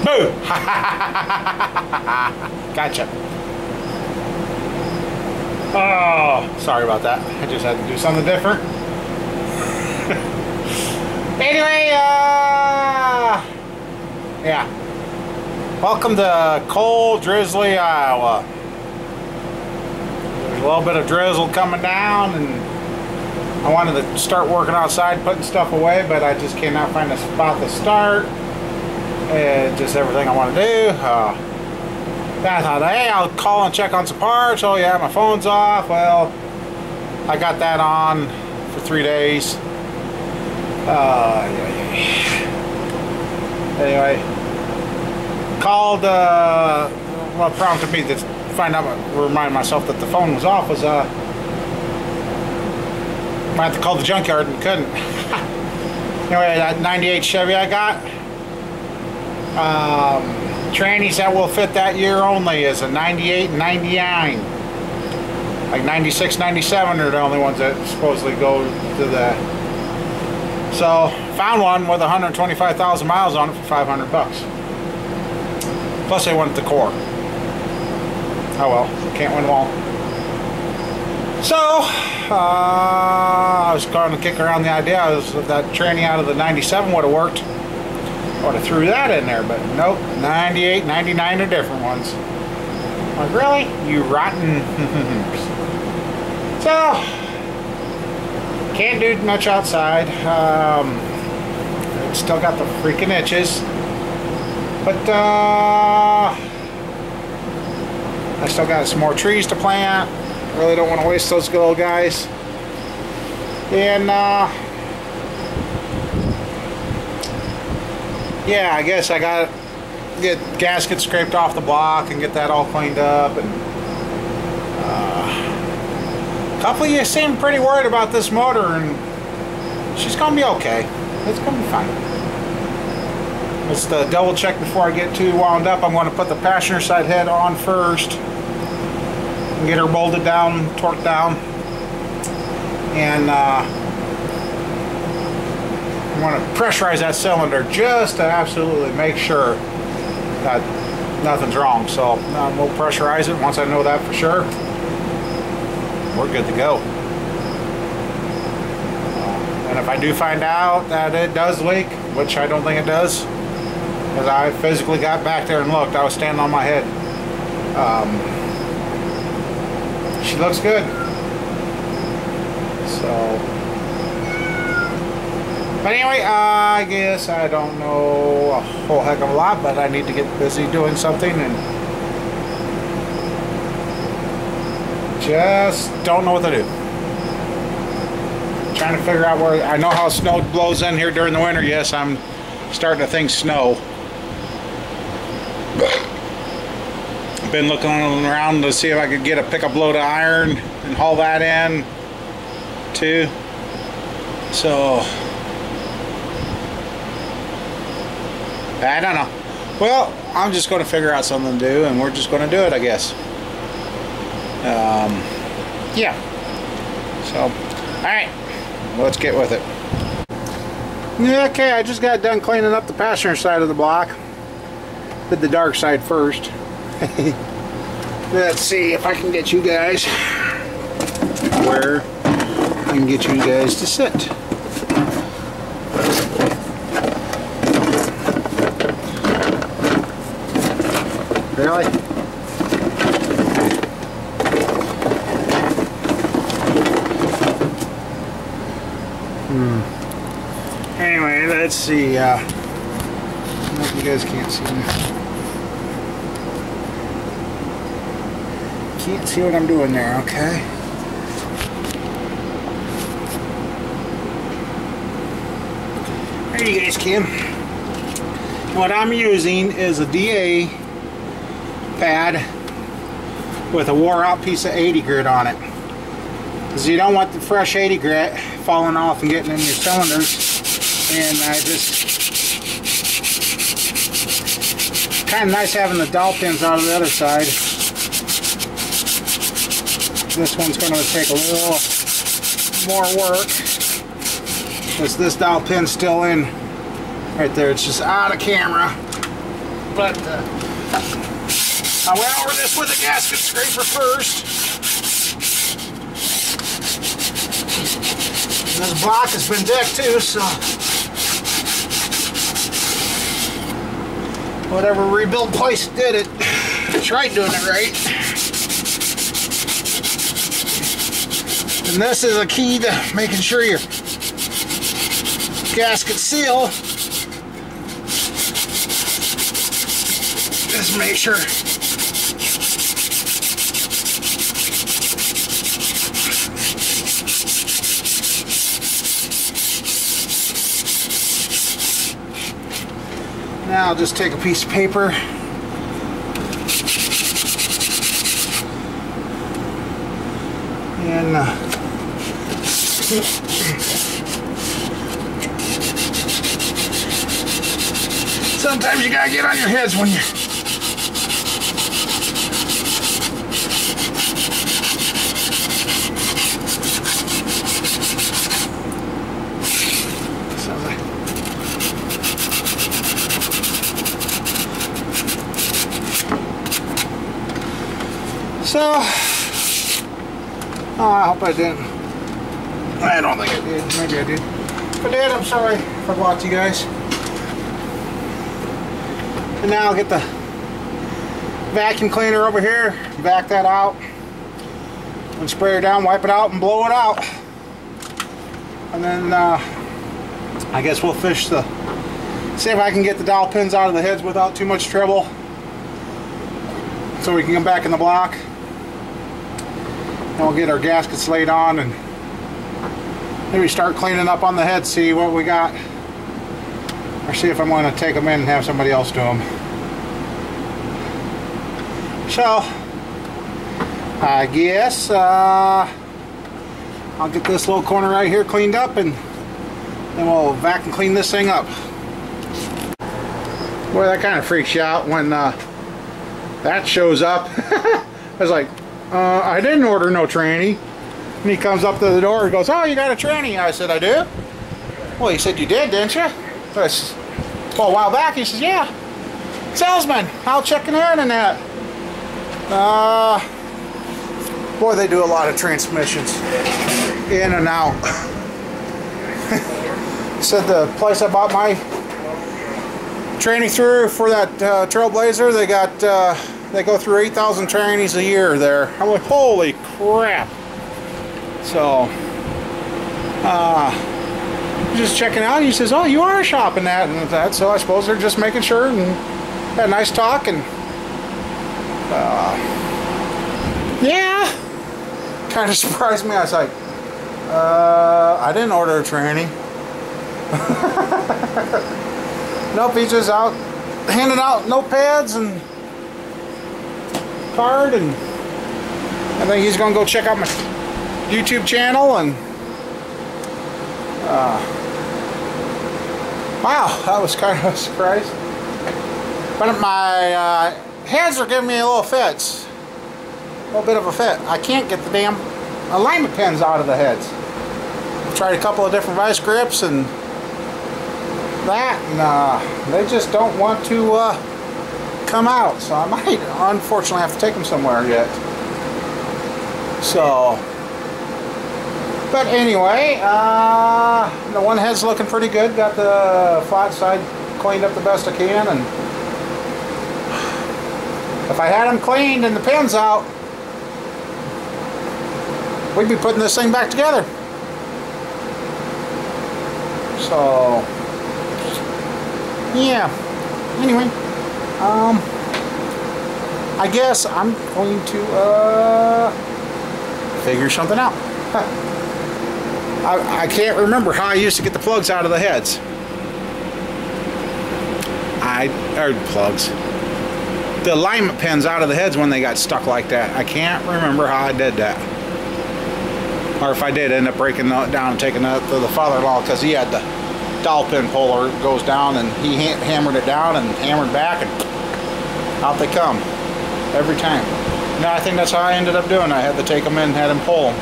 Boo! Gotcha. Oh, sorry about that. I just had to do something different. Anyway, yeah. Welcome to cold, drizzly Iowa. There's a little bit of drizzle coming down, and I wanted to start working outside, putting stuff away, but I just cannot find a spot to start. Just everything I want to do. Then I thought, hey, I'll call and check on some parts. Oh yeah, my phone's off. Well, I got that on for 3 days. Anyway, called, what prompted me to find out, remind myself that the phone was off was, I had to call the junkyard and couldn't. Anyway, that 98 Chevy I got, trannies that will fit that year only is a 98 and 99. Like 96, 97 are the only ones that supposedly go to the. So found one with 125,000 miles on it for 500 bucks. Plus they want the core. Oh well, can't win them all. So I was going to kick around the idea that tranny out of the 97 would have worked. I would have threw that in there, but nope, 98, 99 are different ones. Like, really? You rotten. So, can't do much outside. Still got the freaking itches. But, I still got some more trees to plant. Really don't want to waste those good old guys. And, yeah, I guess I got to get gaskets scraped off the block and get that all cleaned up. And a couple of you seem pretty worried about this motor, and she's going to be okay. It's going to be fine. Let's double check before I get too wound up. I'm going to put the passenger side head on first and get her bolted down, torqued down. And I want to pressurize that cylinder just to absolutely make sure that nothing's wrong. So we'll pressurize it. Once I know that for sure, we're good to go. And if I do find out that it does leak, which I don't think it does, because I physically got back there and looked, I was standing on my head. She looks good. So. But anyway, I guess I don't know a whole heck of a lot, but I need to get busy doing something, and just don't know what to do. Trying to figure out where. I know how snow blows in here during the winter. Yes, I'm starting to think snow. Been looking around to see if I could get a pickup load of iron and haul that in too. So I don't know. Well, I'm just going to figure out something to do, and we're just going to do it, I guess. Yeah. So, alright. Let's get with it. Okay, I just got done cleaning up the passenger side of the block. Did the dark side first. Let's see if I can get you guys where I can get you guys to sit. Really? Anyway, let's see. I hope you guys can't see me. Can't see what I'm doing there, okay? There you guys can. What I'm using is a DA pad with a wore out piece of 80 grit on it, because you don't want the fresh 80 grit falling off and getting in your cylinders. And I just kind of nice having the dowel pins out of the other side. This one's going to take a little more work, because this dowel pin's still in right there. It's just out of camera. But I went over this with a gasket scraper first. And this block has been decked too, so whatever rebuild place did it, tried doing it right. And this is a key to making sure your gasket seal. Just make sure now I'll just take a piece of paper and sometimes you gotta get on your heads when you're so, oh, I hope I didn't. I don't think I did. Maybe I did. If I did, I'm sorry if I blocked you guys. And now I'll get the vacuum cleaner over here, back that out, and spray it down, wipe it out, and blow it out. And then I guess we'll fish the, see if I can get the dowel pins out of the heads without too much trouble, so we can come back in the block. And we'll get our gaskets laid on and maybe start cleaning up on the head, see what we got, or see if I'm going to take them in and have somebody else do them. So I guess I'll get this little corner right here cleaned up, and then we'll vacuum clean this thing up. Boy, that kind of freaks you out when that shows up. I was like, I didn't order no tranny. And he comes up to the door and goes, oh, you got a tranny? I said, I do. Well, he said, you did, didn't you? So I said, well, a while back. He says, yeah. Salesman, I'll check in and that. Boy, they do a lot of transmissions in and out. Said the place I bought my tranny through for that Trailblazer, they got they go through 8,000 trannies a year there. I'm like, holy crap. So just checking out, he says, oh, you are shopping that and that, so I suppose they're just making sure, and had a nice talk, and yeah, kind of surprised me. I was like, I didn't order a tranny. Nope, he's just out handing out notepads and card, and I think he's gonna go check out my YouTube channel. And wow, that was kind of a surprise. But my hands are giving me a little fits, a little bit of a fit. I can't get the damn alignment pins out of the heads. I've tried a couple of different vice grips and that, and they just don't want to come out, so I might unfortunately have to take them somewhere yet. So, but anyway, the one head's looking pretty good. Got the flat side cleaned up the best I can, and if I had them cleaned and the pins out, we'd be putting this thing back together. So yeah, anyway, I guess I'm going to figure something out. I can't remember how I used to get the plugs out of the heads. The alignment pins out of the heads when they got stuck like that. I can't remember how I did that. Or if I did end up breaking it down and taking that to the father-in-law, because he had the dowel pin puller, goes down, and he hammered it down and hammered back, and out they come every time. No, I think that's how I ended up doing. I had to take them in and had him pull them.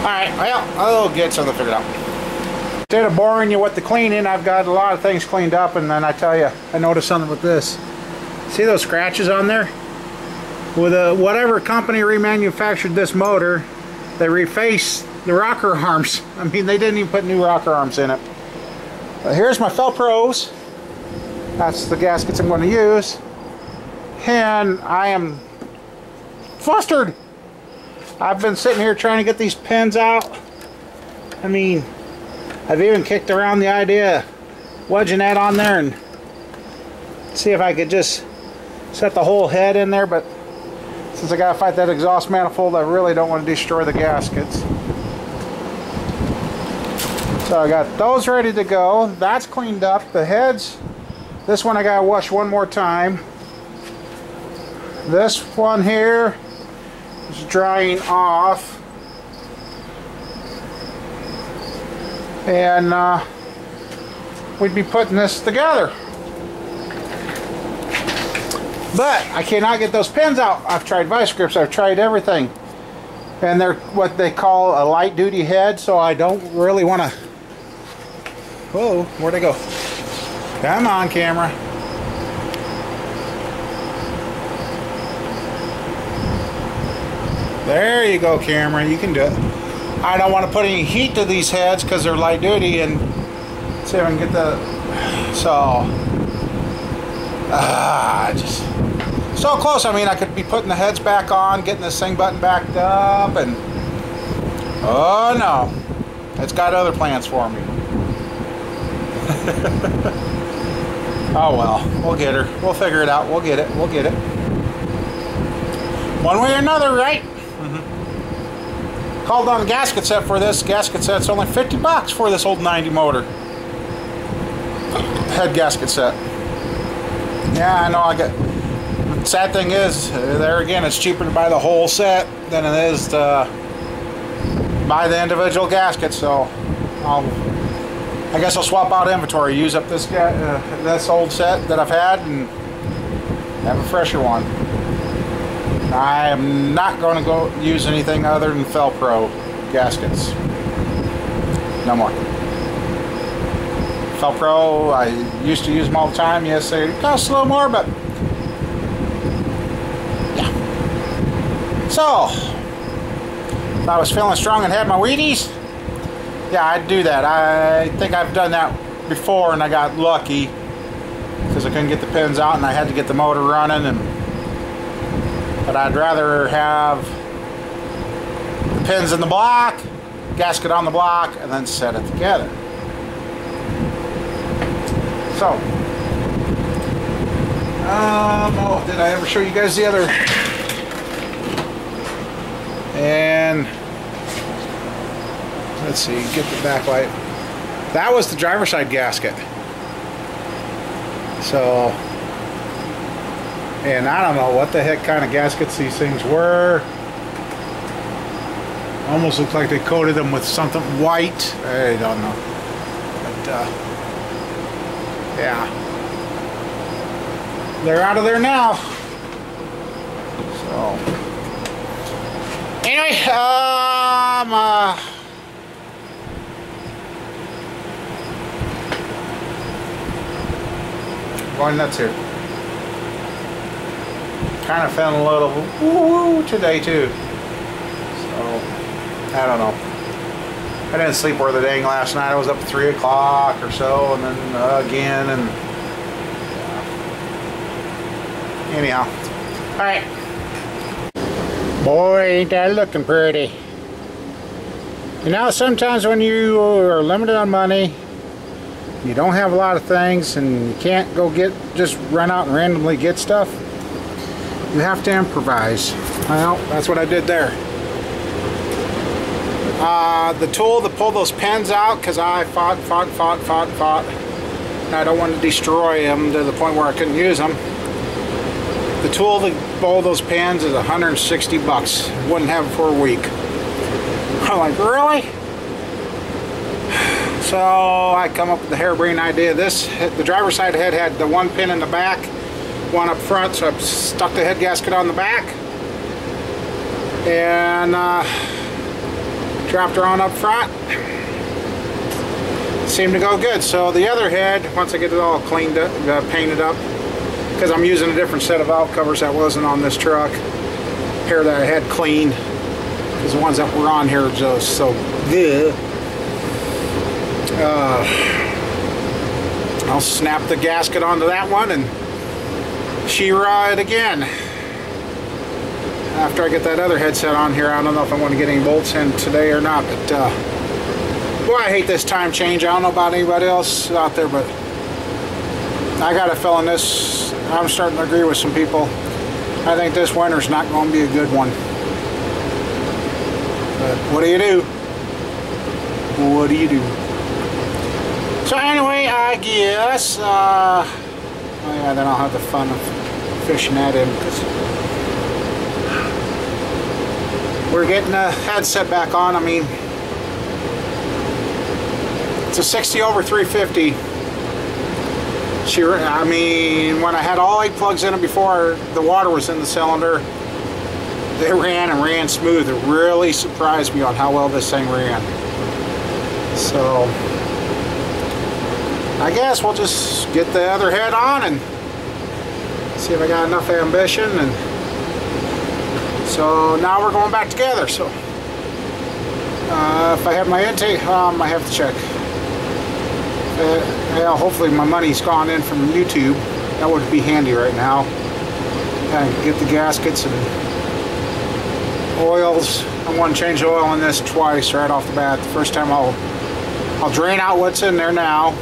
Alright, well, I'll get something figured out. instead of boring you with the cleaning, I've got a lot of things cleaned up, and then I tell you, I noticed something with this. See those scratches on there? With whatever company remanufactured this motor, they refaced the rocker arms. I mean, they didn't even put new rocker arms in it. Here's my Felpros. That's the gaskets I'm going to use. And I am flustered. I've been sitting here trying to get these pins out. I mean, I've even kicked around the idea of wedging that on there and see if I could just set the whole head in there, but since I gotta fight that exhaust manifold, I really don't want to destroy the gaskets. So I got those ready to go. That's cleaned up. The heads, this one I gotta wash one more time. This one here is drying off. And we'd be putting this together. But I cannot get those pins out. I've tried vice grips, I've tried everything. And they're what they call a light duty head, so I don't really want to... Whoa, where'd they go? Come on, camera. There you go, camera, you can do it. I don't want to put any heat to these heads because they're light duty, and see if I can get the... So... just so close. I mean, I could be putting the heads back on, getting this thing button backed up, and oh no, it's got other plans for me. Oh well, we'll get her. We'll figure it out. We'll get it. We'll get it. One way or another, right? Called on a gasket set for this. Gasket set's only 50 bucks for this old 90 motor. Head gasket set. Yeah, I know. I got. The sad thing is, there again, it's cheaper to buy the whole set than it is to buy the individual gasket. So, I guess I'll swap out inventory, use up this this old set that I've had, and have a fresher one. I am not going to go use anything other than Felpro gaskets. No more. Felpro, I used to use them all the time. Yes, they cost a little more, but yeah. So, if I was feeling strong and had my Wheaties, yeah, I'd do that. I think I've done that before, and I got lucky because I couldn't get the pins out, and I had to get the motor running. But I'd rather have the pins in the block, gasket on the block, and then set it together. So, oh, did I ever show you guys the other? And let's see, get the backlight. That was the driver's side gasket. So, and I don't know what the heck kind of gaskets these things were. Almost looked like they coated them with something white. I don't know. But, yeah. They're out of there now. So, anyway, going nuts here. Kind of feeling a little woo today too. So, I don't know. I didn't sleep worth a dang last night. I was up at 3 o'clock or so, and then again, and anyhow. All right. Boy, ain't that looking pretty. You know, sometimes when you are limited on money, you don't have a lot of things, and you can't go just run out and randomly get stuff. You have to improvise. Well, that's what I did there. The tool to pull those pins out, because I fought. And I don't want to destroy them to the point where I couldn't use them. The tool to pull those pins is 160 bucks. Wouldn't have it for a week. I'm like, really? So I come up with the harebrained idea. The driver's side head had the one pin in the back, one up front, so I stuck the head gasket on the back and dropped her on up front, seemed to go good. So the other head, once I get it all cleaned up, painted up, because I'm using a different set of valve covers that wasn't on this truck, pair that I had cleaned, because the ones that were on here are just so good. I'll snap the gasket onto that one and shear it again. After I get that other headset on here, I don't know if I want to get any bolts in today or not, but boy, I hate this time change. I don't know about anybody else out there, but I got a feeling this, I'm starting to agree with some people. I think this winter's not going to be a good one. But what do you do? What do you do? So anyway, I guess, oh yeah, then I'll have the fun of fishing that in, because we're getting the headset back on. I mean, it's a 60 over 350. I mean, when I had all 8 plugs in it before the water was in the cylinder, they ran and ran smooth. It really surprised me on how well this thing ran. So I guess we'll just get the other head on and see if I got enough ambition. And so now we're going back together. So if I have my intake, I have to check. Well, hopefully my money's gone in from YouTube. That would be handy right now. I can get the gaskets and oils. I want to change the oil in this twice right off the bat. The first time I'll drain out what's in there now,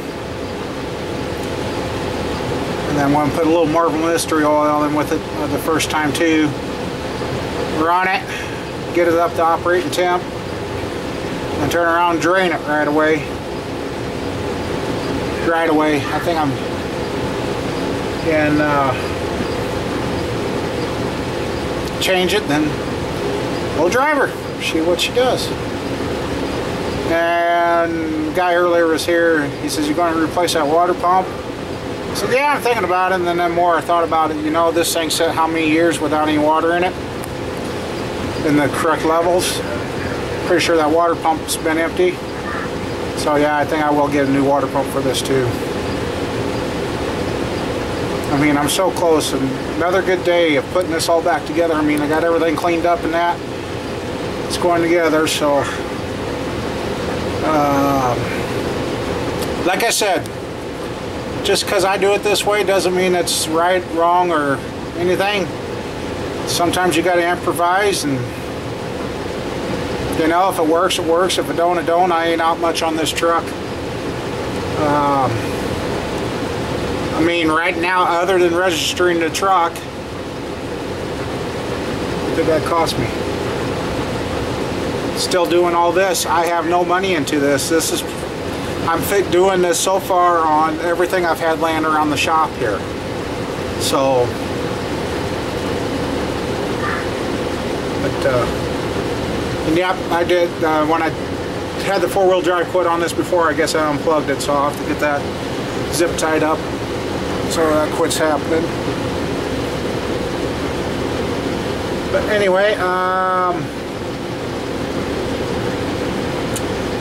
and then want to put a little Marble Mystery oil in with it the first time too. Run it, get it up to operating temp, and turn around and drain it right away. I think I'm in change it, then we'll drive her, see what she does. And the guy earlier was here, he says, you're going to replace that water pump? I said, yeah, I'm thinking about it. And then the more I thought about it, you know, this thing set how many years without any water in it in the correct levels. Pretty sure that water pump's been empty. So yeah, I think I will get a new water pump for this too. I mean, I'm so close. And another good day of putting this all back together. I mean, I got everything cleaned up and that. It's going together, so like I said, just because I do it this way doesn't mean it's right, wrong, or anything. Sometimes you got to improvise, and you know, if it works, it works. If it don't, it don't. I ain't out much on this truck. I mean, right now, other than registering the truck, what did that cost me? Still doing all this. I have no money into this. I'm doing this so far on everything I've had laying around the shop here. So, but and yep, I did when I had the 4-wheel drive quit on this before. I guess I unplugged it, so I'll have to get that zip tied up so that quits happening. But anyway,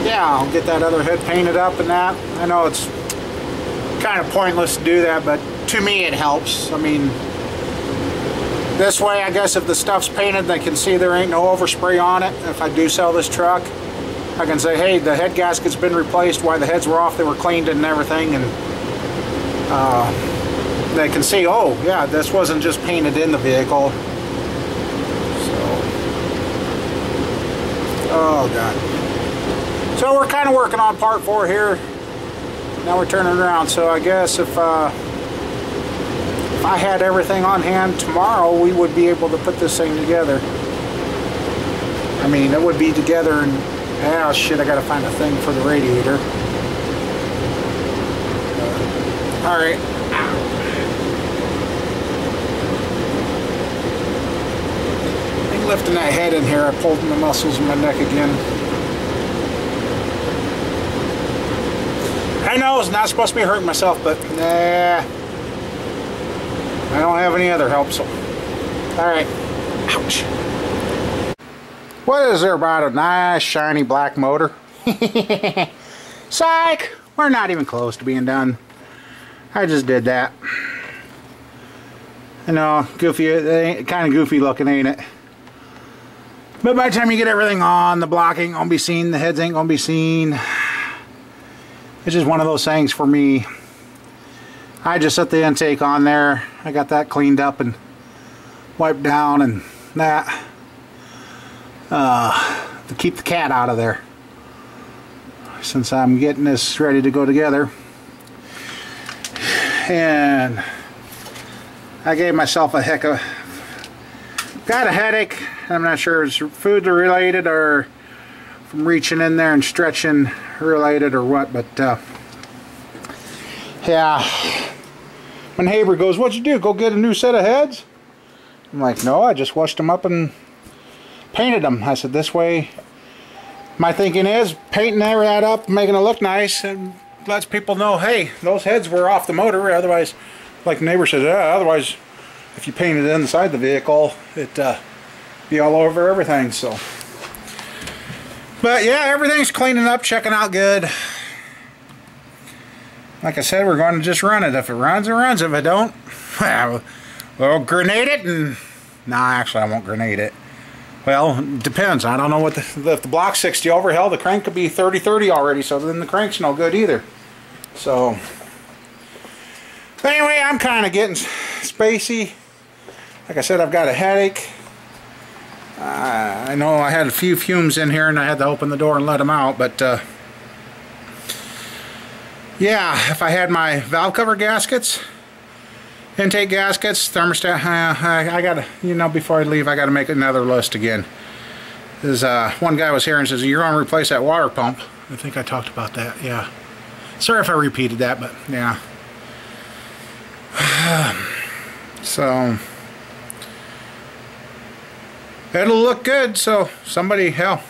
yeah, I'll get that other head painted up and that. I know it's kind of pointless to do that, but to me it helps. I mean, this way, I guess if the stuff's painted, they can see there ain't no overspray on it. If I do sell this truck, I can say, hey, the head gasket's been replaced. While the heads were off, they were cleaned and everything, and they can see, oh yeah, this wasn't just painted in the vehicle. So, oh god. So we're kind of working on part 4 here. Now we're turning around. So I guess if I had everything on hand tomorrow, we would be able to put this thing together. I mean, it would be together, and oh shit, I gotta find a thing for the radiator. Alright. I'm lifting that head in here, I pulled the muscles in my neck again. I know it's not supposed to be hurting myself, but nah, I don't have any other help, so alright. Ouch. What is there about a nice shiny black motor? Psych! we're not even close to being done. I just did that. I know, goofy, kind of goofy looking, ain't it? But by the time you get everything on, the block ain't gonna be seen, the heads ain't gonna be seen. It's just one of those things for me. I just set the intake on there. I got that cleaned up and wiped down and that. To keep the cat out of there. Since I'm getting this ready to go together. And I gave myself a got a headache. I'm not sure if it's food related or from reaching in there and stretching related or what, but yeah. My neighbor goes, "What'd you do? Go get a new set of heads?" I'm like, "No, I just washed them up and painted them." I said, "This way," my thinking is painting that up, making it look nice, and lets people know, hey, those heads were off the motor. Otherwise, like the neighbor says, otherwise, if you painted it inside the vehicle, it'd be all over everything. So, but yeah, everything's cleaning up, checking out good. Like I said, we're going to just run it. If it runs, it runs. If it don't, we'll grenade it. And no, actually, I won't grenade it. Well, it depends. I don't know what if the block's 60 over, hell, the crank could be 30-30 already, so then the crank's no good either. So, anyway, I'm kind of getting spacey. Like I said, I've got a headache. I know I had a few fumes in here and I had to open the door and let them out, but yeah, if I had my valve cover gaskets, intake gaskets, thermostat, I gotta, you know, before I leave, I gotta make another list again. There's one guy was here and says, "You're gonna replace that water pump." I think I talked about that, yeah. Sorry if I repeated that, but yeah. So, it'll look good, so somebody, hell,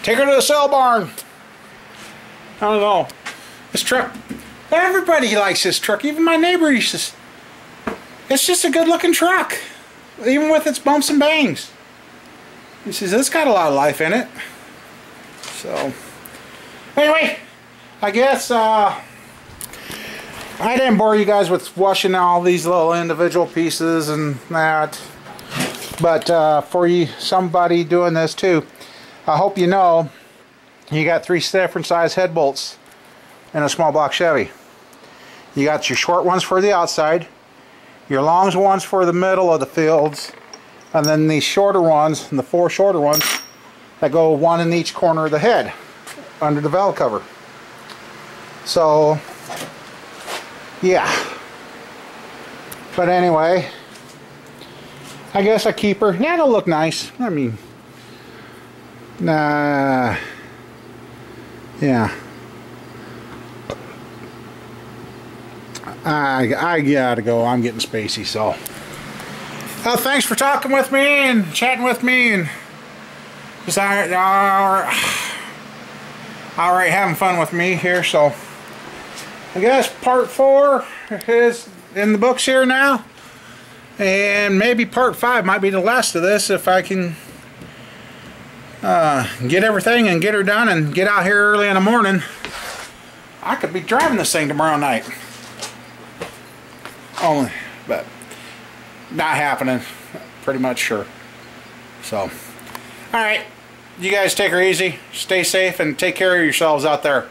take her to the sale barn. I don't know. This truck, everybody likes this truck, even my neighbor used to. It's just a good looking truck, even with its bumps and bangs. He says, it's got a lot of life in it. So, anyway, I guess I didn't bore you guys with washing all these little individual pieces and that. But for you, somebody doing this too, I hope you know you got 3 different size head bolts in a small block Chevy. You got your short ones for the outside, your long ones for the middle of the fields, and then these shorter ones, and the 4 shorter ones that go 1 in each corner of the head under the valve cover. So yeah, but anyway, I guess I keep her. Yeah, it'll look nice. I mean, yeah. I gotta go. I'm getting spacey, so. Thanks for talking with me and chatting with me and just alright, having fun with me here. So I guess part 4 is in the books here now, and maybe part 5 might be the last of this if I can get everything and get her done and get out here early in the morning. I could be driving this thing tomorrow night. Only, but not happening, pretty much sure. So, alright, you guys take her easy, stay safe, and take care of yourselves out there.